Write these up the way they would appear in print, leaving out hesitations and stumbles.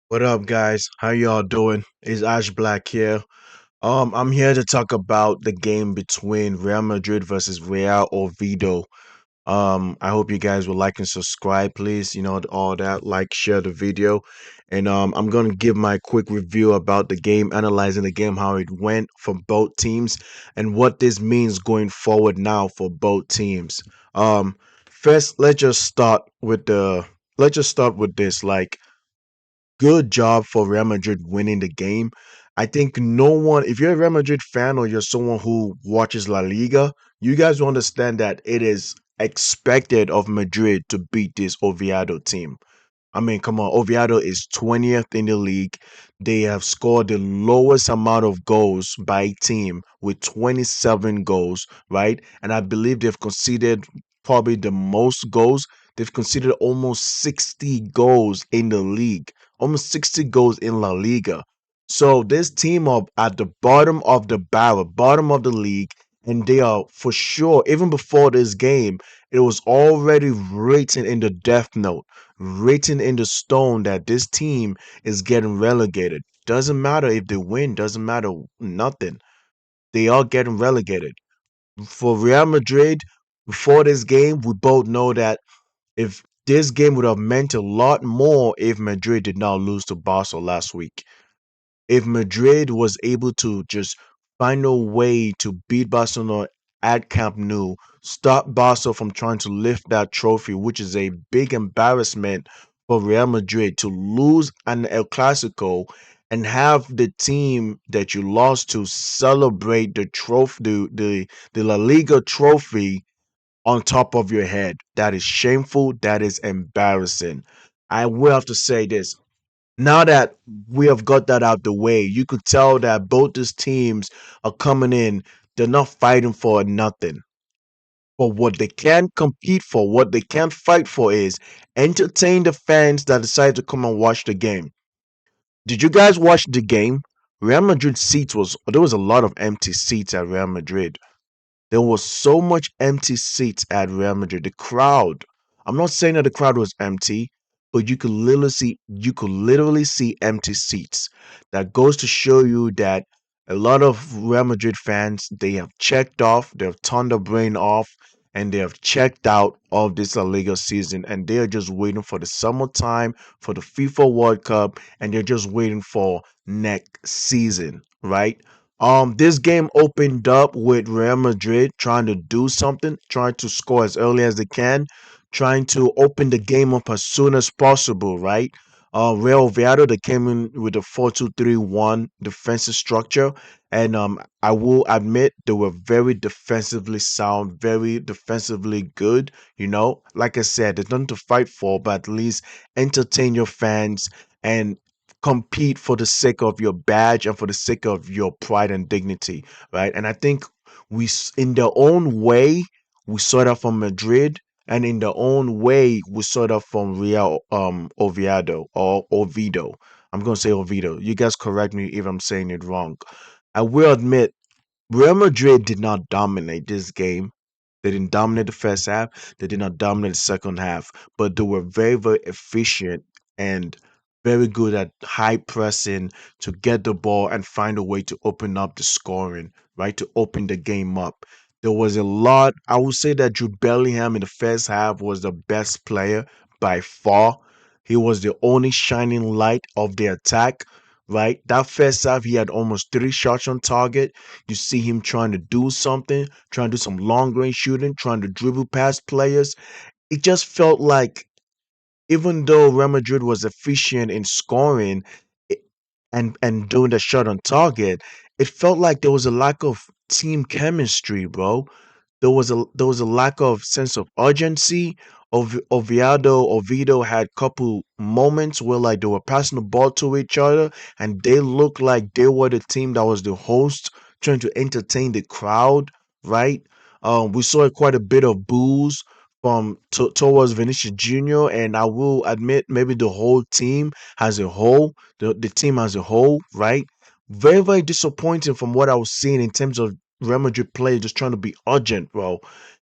What up, guys? How y'all doing? It's Ash Black here. I'm here to talk about the game between Real Madrid versus Real Oviedo. I hope you guys will like and subscribe, please. All that, like, share the video, and I'm gonna give my quick review about the game, analyzing the game, how it went for both teams, and what this means going forward now for both teams. Um, First, let's just start with this. Like, good job for Real Madrid winning the game. I think no one, if you're a Real Madrid fan or you're someone who watches La Liga, you guys will understand that it is expected of Madrid to beat this Oviedo team. I mean, come on, Oviedo is 20th in the league. They have scored the lowest amount of goals by team with 27 goals, right? And I believe they've conceded probably the most goals. They've conceded almost 60 goals in the league, almost 60 goals in La Liga. So this team are at the bottom of the barrel, bottom of the league, and they are for sure, even before this game, it was already written in the death note, written in the stone that this team is getting relegated. Doesn't matter if they win, doesn't matter nothing. They are getting relegated. For Real Madrid, before this game, we both know that if this game would have meant a lot more if Madrid did not lose to Barca last week. If Madrid was able to just find a way to beat Barcelona at Camp Nou, stop Barca from trying to lift that trophy, which is a big embarrassment for Real Madrid to lose an El Clasico and have the team that you lost to celebrate the trophy, the La Liga trophy on top of your head. That is shameful. That is embarrassing. I will have to say this. Now that we have got that out the way, you could tell that both these teams are coming in. They're not fighting for nothing. But what they can compete for, what they can fight for is entertain the fans that decide to come and watch the game. Did you guys watch the game? Real Madrid seats was there was a lot of empty seats at Real Madrid. There was so much empty seats at Real Madrid. The crowd. I'm not saying that the crowd was empty, but you could literally see empty seats. That goes to show you that a lot of Real Madrid fans, they have checked off, they have turned their brain off, and they have checked out of this La Liga season, and they are just waiting for the summertime, for the FIFA World Cup, and they're just waiting for next season, right? This game opened up with Real Madrid trying to do something, trying to score as early as they can, trying to open the game up as soon as possible, right? Real Oviedo, they came in with a 4-2-3-1 defensive structure, and I will admit they were very defensively sound, very defensively good. Like I said, there's nothing to fight for, but at least entertain your fans and compete for the sake of your badge and for the sake of your pride and dignity, right? And I think in their own way, we saw that from Madrid, and in their own way, we saw that from Real Oviedo or Oviedo. I'm gonna say Oviedo. You guys correct me if I'm saying it wrong. I will admit Real Madrid did not dominate this game. They didn't dominate the first half. They did not dominate the second half, but they were very, very efficient and very good at high pressing to get the ball and find a way to open up the scoring, right? To open the game up. There was a lot. I would say that Jude Bellingham in the first half was the best player by far. He was the only shining light of the attack, right? That first half, he had almost three shots on target. You see him trying to do something, trying to do some long range shooting, trying to dribble past players. It just felt like even though Real Madrid was efficient in scoring i- and doing the shot on target, it felt like there was a lack of team chemistry, bro. There was a lack of sense of urgency. Oviedo had couple moments where like they were passing the ball to each other, and they looked like they were the team that was the host, trying to entertain the crowd, right? We saw quite a bit of boos towards Vinicius Junior, and I will admit maybe the whole team as a whole, the team as a whole, right? Very, very disappointing from what I was seeing in terms of Real Madrid play just trying to be urgent, bro.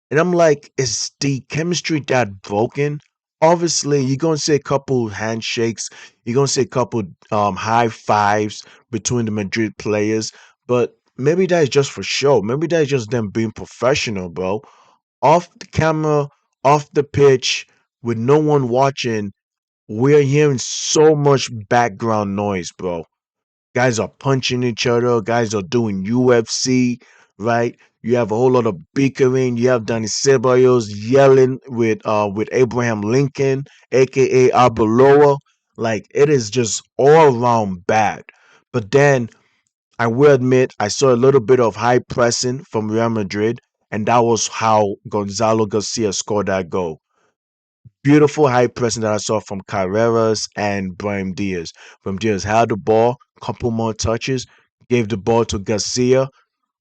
And I'm like, is the chemistry that broken? Obviously, you're gonna see a couple handshakes, you're gonna see a couple high fives between the Madrid players, but maybe that is just for show. Maybe that is just them being professional, bro. Off the camera, off the pitch, with no one watching, we're hearing so much background noise, bro. Guys are punching each other. Guys are doing UFC, right? You have a whole lot of bickering. You have Danny Ceballos yelling with Abraham Lincoln, aka Arbeloa. Like it is just all around bad. But then I will admit I saw a little bit of high pressing from Real Madrid, and that was how Gonzalo Garcia scored that goal. Beautiful high pressing that I saw from Carreras and Brahim Diaz. Brahim Diaz had the ball, couple more touches, gave the ball to Garcia,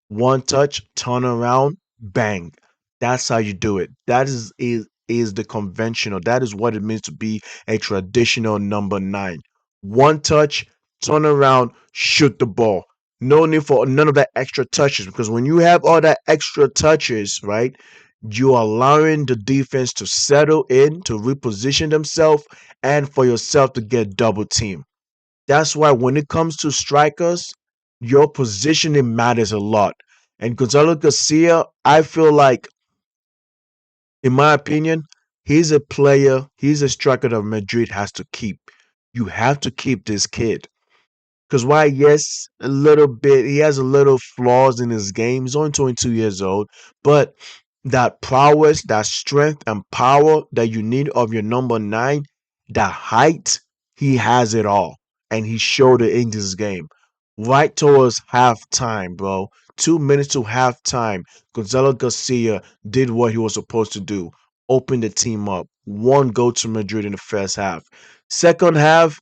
one touch, turn around, bang. That's how you do it. That is the conventional. That is what it means to be a traditional number nine. One touch, turn around, shoot the ball. No need for none of that extra touches because when you have all that extra touches, right, you are allowing the defense to settle in, to reposition themselves, and for yourself to get double team. That's why when it comes to strikers, your positioning matters a lot. And Gonzalo Garcia, I feel like, in my opinion, he's a player, he's a striker that Madrid has to keep. You have to keep this kid. Because why, yes, a little bit, he has a little flaws in his game. He's only 22 years old, but that prowess, that strength and power that you need of your number nine, that height, he has it all. And he showed it in this game. Right towards halftime, bro. 2 minutes to halftime, Gonzalo Garcia did what he was supposed to do. Open the team up. One goal to Madrid in the first half. Second half,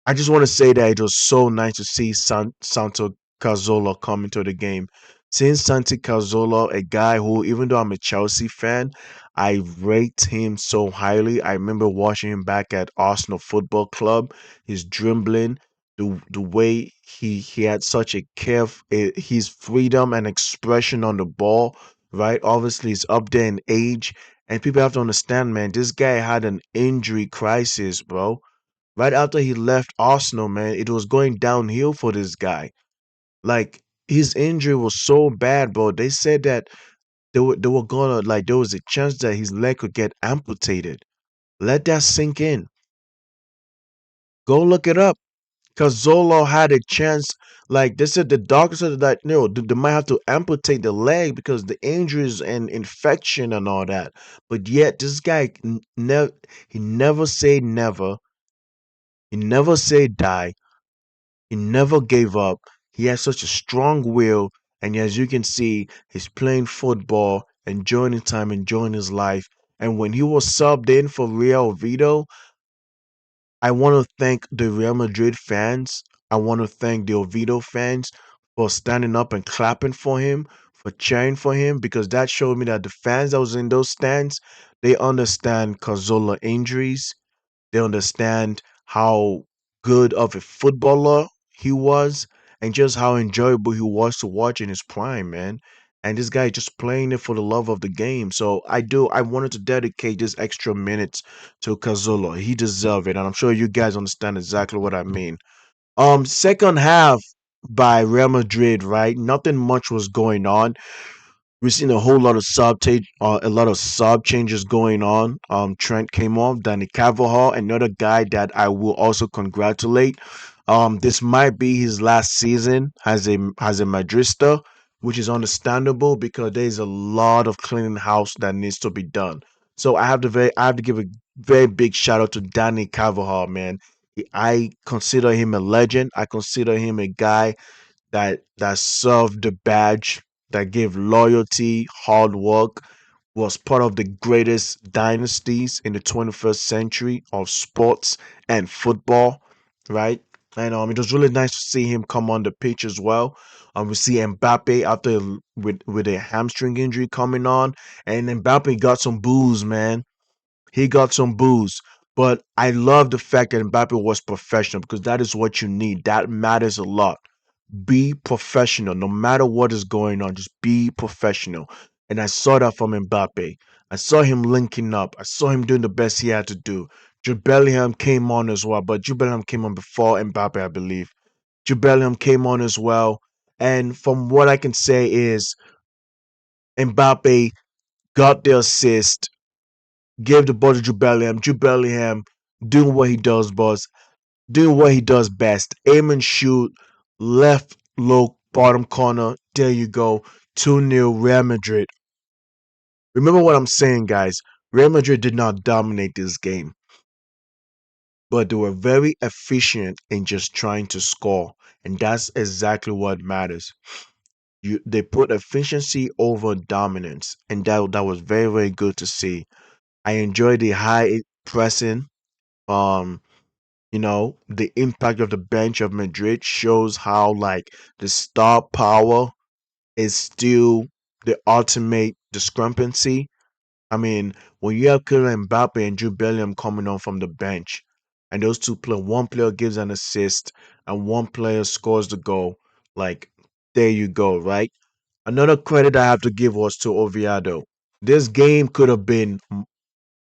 I just want to say that it was so nice to see Santo Cazorla come into the game. Seeing Santi Cazorla, a guy who, even though I'm a Chelsea fan, I rate him so highly. I remember watching him back at Arsenal Football Club. His dribbling, the way he had such a his freedom and expression on the ball. Right, obviously he's up there in age, and people have to understand, man. This guy had an injury crisis, bro. Right after he left Arsenal, man, it was going downhill for this guy. Like his injury was so bad, bro. They said that they were gonna like there was a chance that his leg could get amputated. Let that sink in. Go look it up. Cause Zolo had a chance. Like they said, the doctor said that they might have to amputate the leg because the injuries and infection and all that. But yet this guy never he never said never. He never said die. He never gave up. He has such a strong will, and as you can see, he's playing football, enjoying his time, enjoying his life. And when he was subbed in for Real Oviedo, I want to thank the Real Madrid fans. I want to thank the Oviedo fans for standing up and clapping for him, for cheering for him, because that showed me that the fans that was in those stands, they understand Cazorla injuries, they understand how good of a footballer he was and just how enjoyable he was to watch in his prime, man. And this guy just playing it for the love of the game. So I wanted to dedicate this extra minutes to Cazorla. He deserved it. And I'm sure you guys understand exactly what I mean. Second half by Real Madrid, right? Nothing much was going on. We've seen a whole lot of a lot of sub changes going on. Trent came off, Danny Carvajal, another guy that I will also congratulate. This might be his last season as a Madrista, which is understandable because there's a lot of cleaning house that needs to be done. So I have to give a very big shout out to Danny Carvajal, man. I consider him a legend. I consider him a guy that served the badge, that gave loyalty, hard work, was part of the greatest dynasties in the 21st century of sports and football, right? And it was really nice to see him come on the pitch as well. We see Mbappe after with a hamstring injury coming on, and Mbappe got some booze, man. He got some booze. But I love the fact that Mbappe was professional because that is what you need. That matters a lot. Be professional no matter what is going on. Just be professional. And I saw that from Mbappe. I saw him linking up. I saw him doing the best he had to do. Jude Bellingham came on as well, but Jude Bellingham came on before Mbappe, I believe. Jude Bellingham came on as well. And from what I can say is Mbappe got the assist, gave the ball to Jude Bellingham. Jude Bellingham doing what he does, boss, doing what he does best. Aim and shoot, left low bottom corner. There you go. 2-0 Real Madrid. Remember what I'm saying, guys. Real Madrid did not dominate this game, but they were very efficient in just trying to score. And that's exactly what matters. They put efficiency over dominance, and that was very, very good to see. I enjoy the high pressing. Um, the impact of the bench of Madrid shows how like the star power is still the ultimate discrepancy. I mean, when you have Kylian Mbappe and Jude Bellingham coming on from the bench, and those two play, one player gives an assist and one player scores the goal, like there you go, right? Another credit I have to give was to Oviedo. This game could have been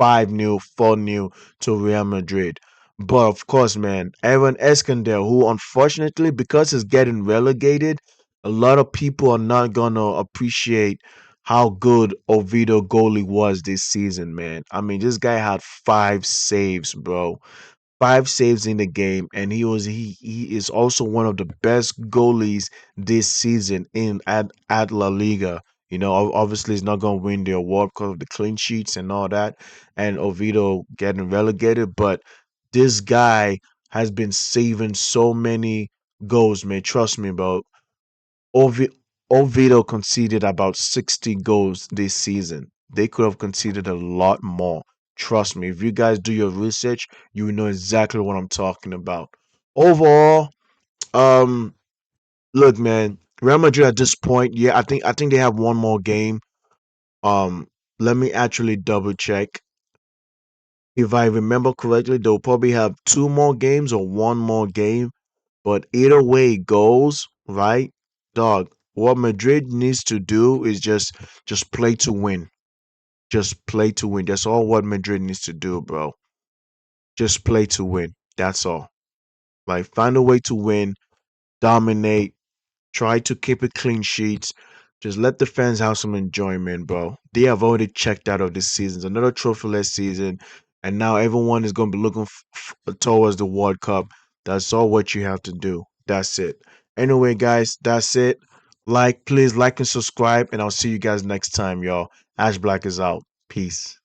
5-0, 4-0 to Real Madrid. But of course, man, Aaron Escondel, who unfortunately, because he's getting relegated, a lot of people are not gonna appreciate how good Oviedo goalie was this season, man. I mean, this guy had 5 saves, bro. 5 saves in the game, and he is also one of the best goalies this season in at La Liga. Obviously, he's not going to win the award because of the clean sheets and all that, and Oviedo getting relegated. But this guy has been saving so many goals, man. Trust me, bro. Ovi- Oviedo conceded about 60 goals this season. They could have conceded a lot more. Trust me, if you guys do your research, you will know exactly what I'm talking about. Overall, um, look, man, Real Madrid at this point, yeah, I think they have one more game. Um, Let me actually double check. If I remember correctly, they'll probably have 2 more games or one more game. But either way it goes, right, dog, what Madrid needs to do is just play to win. Just play to win. That's all what Madrid needs to do, bro. Just play to win. That's all. Like find a way to win, dominate, try to keep it clean sheets. Just let the fans have some enjoyment, bro. They have already checked out of this season. It's another trophyless season, and now everyone is going to be looking towards the World Cup. That's all what you have to do. That's it. Anyway, guys, that's it. Please like and subscribe, and I'll see you guys next time, y'all. Ash Black is out. Peace.